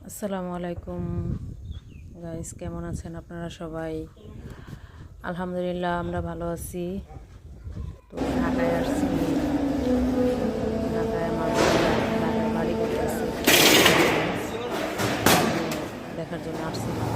আসসালামু আলাইকুম গাইস, কেমন আছেন আপনারা সবাই? আলহামদুলিল্লাহ আমরা ভালো আছি। তো ঢাকায় আসছি, ঢাকায় আমার ঢাকায় বাড়ি করতেছি, দেখার জন্য আসছিলাম।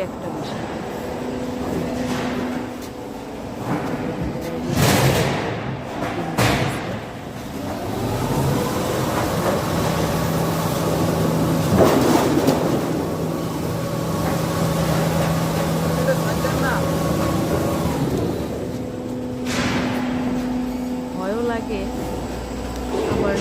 একটা বিষয় ভয়ও লাগে আবার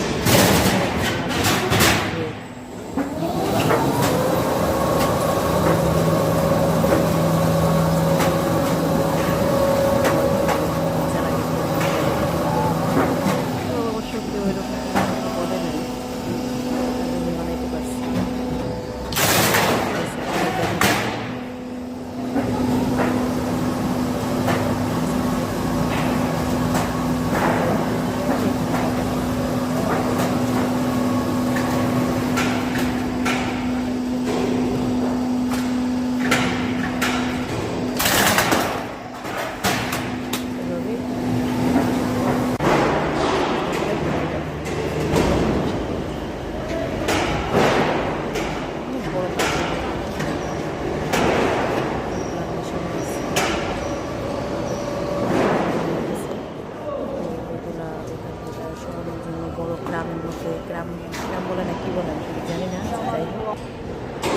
বড় গ্রামের মধ্যে, গ্রাম গ্রাম বলে না কি বলে আমি জানি না, যাই হোক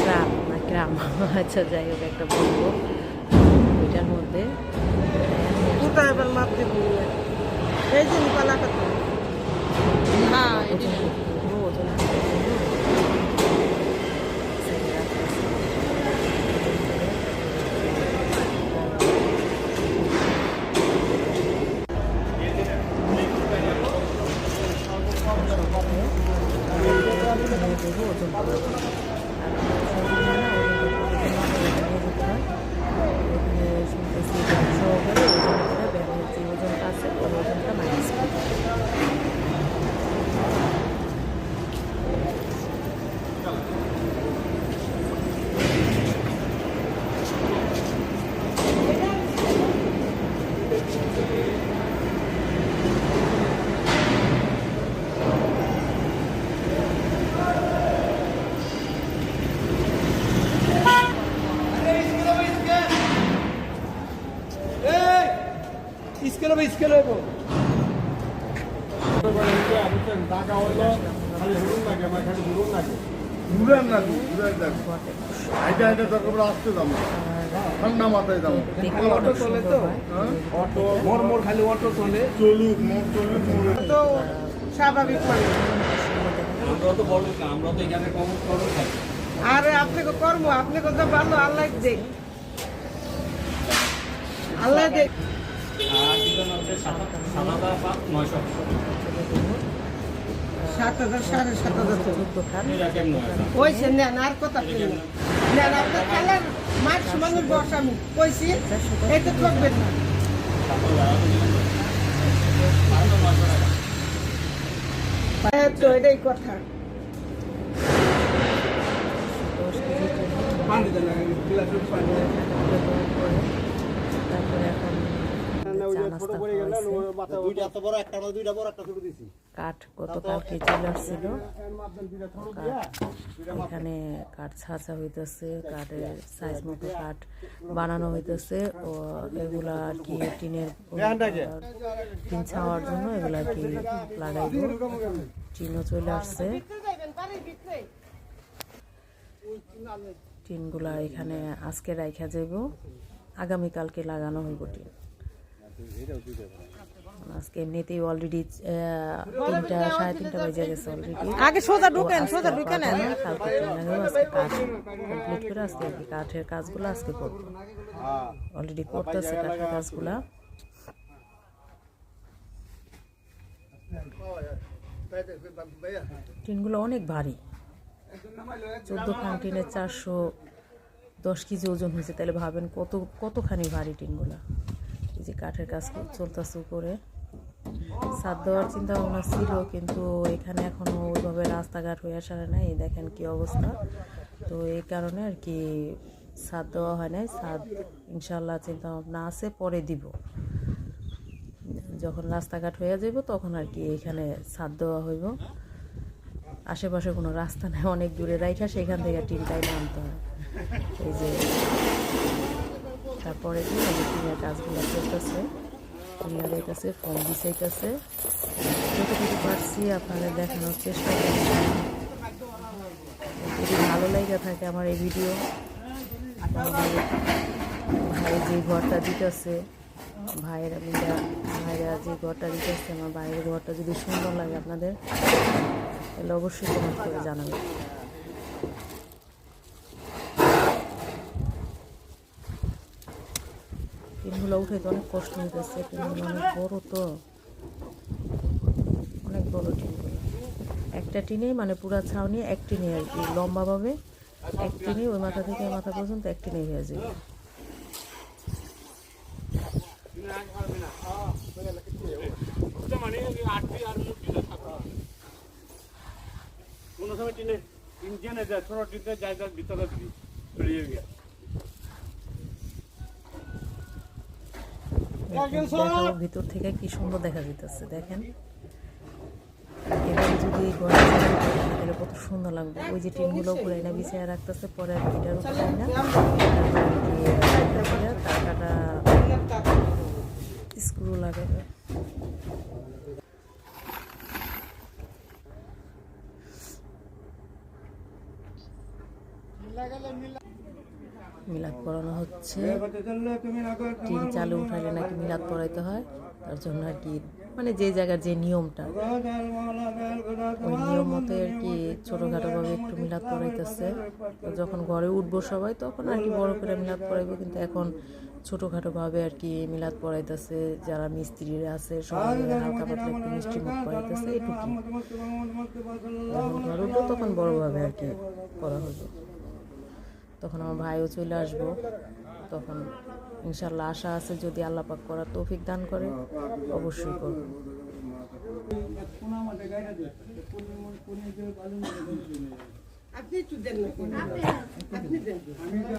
গ্রাম না গ্রাম আচ্ছা যাই হোক একটা বলবো ওইটার মধ্যে ওজন শুনতেছি সহকারে ওজন করে ব্যায়ামের যে ওজনটা আছে ওই ওজনটা মাইনাস করে স্কেল হবে স্কেল হবে টাকা হলো খালি হুড়ুন লাগে আমার খালি হুড়ুন লাগে ঘুরেন না ঘুরে দেন আইটা আইটা দরকার আসতে যাবো ঠান্ডা মাথায় যাবো অটো চলে তো অটো মোর মোর খালি অটো চলে চলুক মোর চলুক তো স্বাভাবিক মানে আমরা তো বড় না আমরা তো এখানে কম কম খাই আরে আপনি কর্ম আপনি কত ভালো আল্লাহ দেখ আল্লাহ দেখ আর দিবেন হচ্ছে 7,000 7,500 ওই সে নেন আর কথা নেন আপনার কালার মাছ সমানের বস আমি কইছি এই তো ঠকবেন না তো এটাই কথা পানি দেন তারপরে এখন কাঠ গতকালকে চলে আসছিল, এখানে কাঠ ছাঁচা হইতেছে, কাঠের সাইজ মতো কাঠ বানানো হইতেছে ও এগুলা আর কি টিনের টিন ছাওয়ার জন্য এগুলা আর কি লাগাইব। টিনও চলে আসছে, টিনগুলা এখানে আজকে রাইখা যাইব, আগামীকালকে লাগানো হইব টিন। আজকে এমনিতেই অলরেডি 3টা 3:30 বাজে গেছে অলরেডি। আগে সোজা ঢুকেন না। কালকে ট্রেনারেও আজকে কাজ কমপ্লিট করে আজকে আর কি কাঠের কাজগুলো আজকে করবো। অলরেডি করতেছে কাঠের কাজগুলা। টিনগুলো অনেক ভারী, 14 খান টিনের 410 কেজি ওজন হয়েছে। তাহলে ভাবেন কতখানি ভারী টিনগুলা। এই যে কাঠের কাজ চলতেছে উপরে। ছাদ দেওয়ার চিন্তা ভাবনা ছিল, কিন্তু এখানে এখনো ওইভাবে রাস্তাঘাট হয়ে আসে নাই। দেখেন কি অবস্থা। তো এই কারণে আর কি ছাদ দেওয়া হয় নাই। ছাদ ইনশাল্লাহ চিন্তা ভাবনা আছে, পরে দিব। যখন রাস্তাঘাট হয়ে যাব তখন আর কি এখানে ছাদ দেওয়া হইব। আশেপাশে কোনো রাস্তা নেই, অনেক দূরে রাইখা সেখান থেকে টিনটাই নামতে হয়। এই যে তারপরে কি টিনের কাজগুলো চলতেছে, টিনার হইতেছে, ফোম বিছাইতেছে। যতটুকু পারছি আপনাদের দেখানোর চেষ্টা করছি। যদি ভালো লাগে থাকে আমার এই ভিডিও, ভাই যে ঘরটা দিতেছে, ভাইরা যে ঘরটা দিতেছে, আমার ভাইয়ের ঘরটা যদি সুন্দর লাগে আপনাদের, তাহলে অবশ্যই কমেন্ট করে জানাবেন। টিনগুলো উঠে তো অনেক কষ্ট হইতেছে। টিনগুলো অনেক বড়, তো অনেক বড় টিনগুলো। একটা টিনেই মানে পুরা ছাউনি এক টিনে আর কি, লম্বাভাবে এক টিনে, ওই মাথা থেকে এই মাথা পর্যন্ত এক টিনেই হয়ে যাবে। দেখাবো ভিতর থেকে কি সুন্দর দেখা যেতেছে। দেখেন এবার যদি তাহলে কত সুন্দর লাগবে। ওই যে টিনগুলো উপরে না বিছিয়ে রাখতেছে, পরে আর এটার উপরে না টাকাটা স্ক্রু লাগাবে। মিলাদ পড়ানো হচ্ছে। টিন চালু উঠাইলে নাকি মিলাদ পড়াইতে হয়, তার জন্য আর কি মানে যে জায়গার যে নিয়মটা, ওই নিয়ম মতো আর কি ছোটোখাটোভাবে একটু মিলাদ পড়াইতেছে। যখন ঘরে উঠবো সবাই তখন আর কি বড় করে মিলাদ পড়াইবো, কিন্তু এখন ছোটোখাটোভাবে আর কি মিলাদ পড়াইতেছে। যারা মিস্ত্রিরা আছে সবাই হালকা পাতলা একটু মিষ্টি মুখ পড়াইতেছে, এটুকু। যখন ঘরে উঠবো তখন বড়োভাবে আর কি করা হবে। তখন আমার ভাইও চলে আসবো, তখন ইনশাল্লাহ আশা আছে যদি আল্লাহ পাক করার তৌফিক দান করে অবশ্যই করব।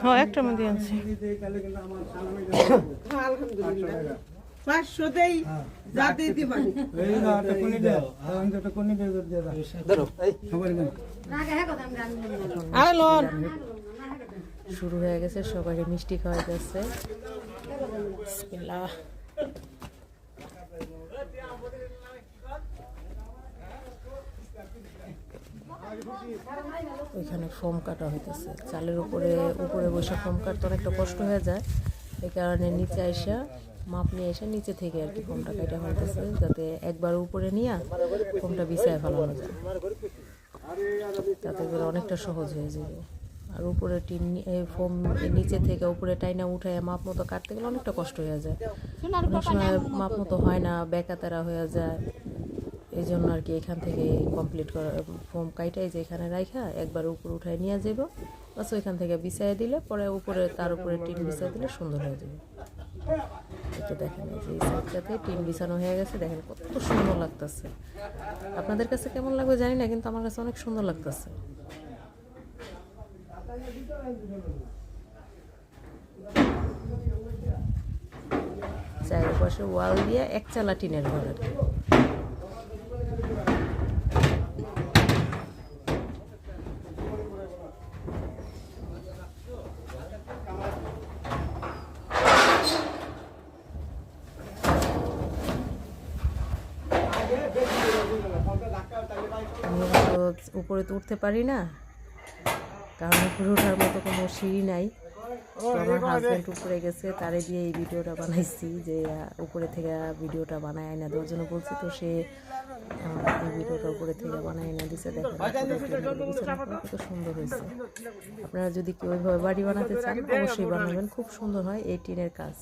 হ্যাঁ, একটা মধ্যে আছে। শুরু হয়ে গেছে, সবাই মিষ্টি খাওয়া যাচ্ছে। বিসমিল্লাহ। ওইখানে ফোম কাটা হইতেছে চালের উপরে বসে। ফোম কাটতে অনেকটা কষ্ট হয়ে যায়, এই কারণে নিচে আইসা মাপ নিয়ে এসে নিচে থেকে আর কি ফোমটা কাটা হইতেছে, যাতে একবার উপরে নিয়ে ফোমটা বিছায় ফেলানো যায়, তাতে করে অনেকটা সহজ হয়ে যাবে। আর উপরে টিন ফোম নিচে থেকে উপরে টাইনা উঠায় মাপ মতো কাটতে গেলে অনেকটা কষ্ট হয়ে যায়। অনেক সময় মাপ মতো হয় না, বেকাতারা হয়ে যায়। এই জন্য আর কি এখান থেকে কমপ্লিট করা ফোম কাইটাই যে এখানে রাইখা একবার উপরে উঠায় নিয়ে যাবো, বাস ওইখান থেকে বিছাই দিলে পরে উপরে তার উপরে টিন বিছাই দিলে সুন্দর হয়ে যাবে। তো দেখেন এই যে এই সাইডটাতে টিন বিছানো হয়ে গেছে, দেখেন কত সুন্দর লাগতেছে। আপনাদের কাছে কেমন লাগবে জানি না, কিন্তু আমার কাছে অনেক সুন্দর লাগতেছে। চারপাশে ওয়াল দিয়ে একচালা টিনের ঘর আর কি। উপরে তো উঠতে পারি না, কারণ উপরে ওঠার মতো কোনো সিঁড়ি নাই। তো আমার হাজব্যান্ড উপরে গেছে, তারে দিয়ে এই ভিডিওটা বানাইছি, যে উপরে থেকে ভিডিওটা বানায় এনে দেওয়ার জন্য বলছি। তো সে এই ভিডিওটা উপরে থেকে বানায় এনে দিছে। দেখেন কত সুন্দর হয়েছে। আপনারা যদি কেউ ওইভাবে বাড়ি বানাতে চান অবশ্যই বানাবেন, খুব সুন্দর হয় এই টিনের কাজ।